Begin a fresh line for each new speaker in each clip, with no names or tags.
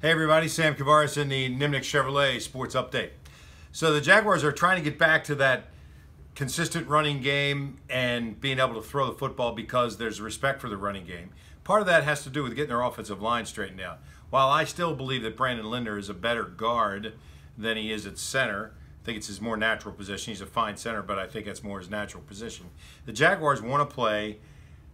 Hey everybody, Sam Kavaris in the Nimnicht Chevrolet Sports Update. So the Jaguars are trying to get back to that consistent running game and being able to throw the football because there's respect for the running game. Part of that has to do with getting their offensive line straightened out. While I still believe that Brandon Linder is a better guard than he is at center, I think it's his more natural position. He's a fine center, but I think it's more his natural position. The Jaguars want to play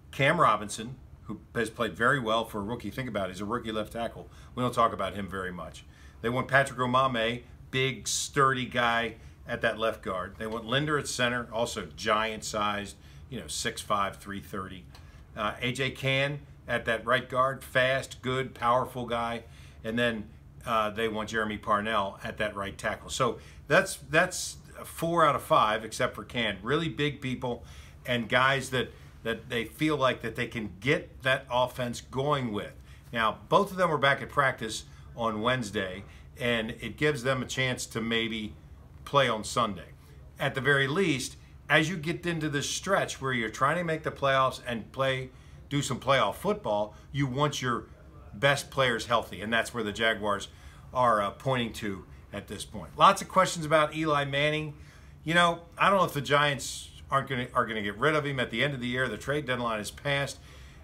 Cam Robinson, who has played very well for a rookie. Think about it, he's a rookie left tackle. We don't talk about him very much. They want Patrick Omameh, big, sturdy guy at that left guard. They want Linder at center, also giant-sized, 6'5", 330. A.J. Cann at that right guard, fast, good, powerful guy. And then they want Jeremy Parnell at that right tackle. So that's 4 out of 5, except for Cann. Really big people and guys that they feel like that they can get that offense going with. Now, both of them were back at practice on Wednesday, and it gives them a chance to maybe play on Sunday. At the very least, as you get into this stretch where you're trying to make the playoffs and do some playoff football, you want your best players healthy, and that's where the Jaguars are pointing to at this point. Lots of questions about Eli Manning. I don't know if the Giants are going to get rid of him at the end of the year. The trade deadline is passed.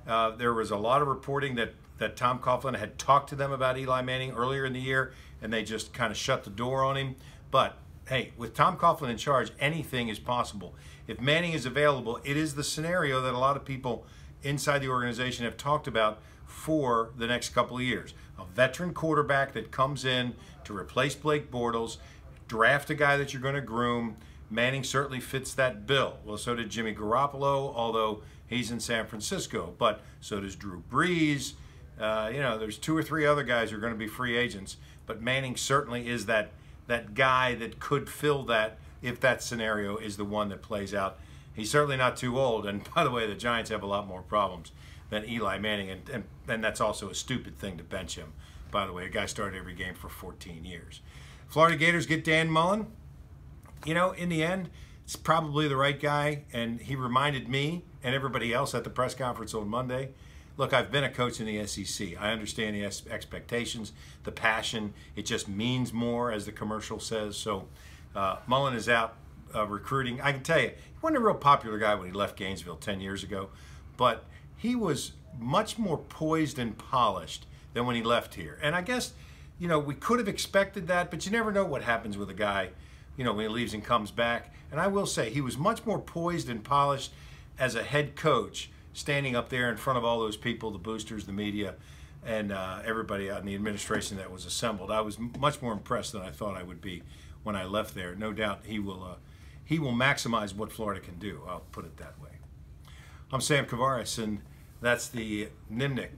There was a lot of reporting that Tom Coughlin had talked to them about Eli Manning earlier in the year, and they just kind of shut the door on him. But hey, with Tom Coughlin in charge, anything is possible. If Manning is available, it is the scenario that a lot of people inside the organization have talked about for the next couple of years. A veteran quarterback that comes in to replace Blake Bortles, draft a guy that you're going to groom. Manning certainly fits that bill. Well, so did Jimmy Garoppolo, although he's in San Francisco. But so does Drew Brees. There's 2 or 3 other guys who are going to be free agents. But Manning certainly is that guy that could fill that if that scenario is the one that plays out. He's certainly not too old. And by the way, the Giants have a lot more problems than Eli Manning. And that's also a stupid thing to bench him. By the way, a guy started every game for 14 years. Florida Gators get Dan Mullen. In the end, it's probably the right guy, and he reminded me and everybody else at the press conference on Monday, look, I've been a coach in the SEC. I understand the expectations, the passion. It just means more, as the commercial says. So Mullen is out recruiting. I can tell you, he wasn't a real popular guy when he left Gainesville 10 years ago, but he was much more poised and polished than when he left here. And I guess, we could have expected that, but you never know what happens with a guy when he leaves and comes back. And I will say, he was much more poised and polished as a head coach, standing up there in front of all those people, the boosters, the media, and everybody out in the administration that was assembled. I was much more impressed than I thought I would be when I left there. No doubt he will maximize what Florida can do. I'll put it that way. I'm Sam Kavaris, and that's the Nimnicht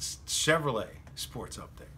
Chevrolet Sports Update.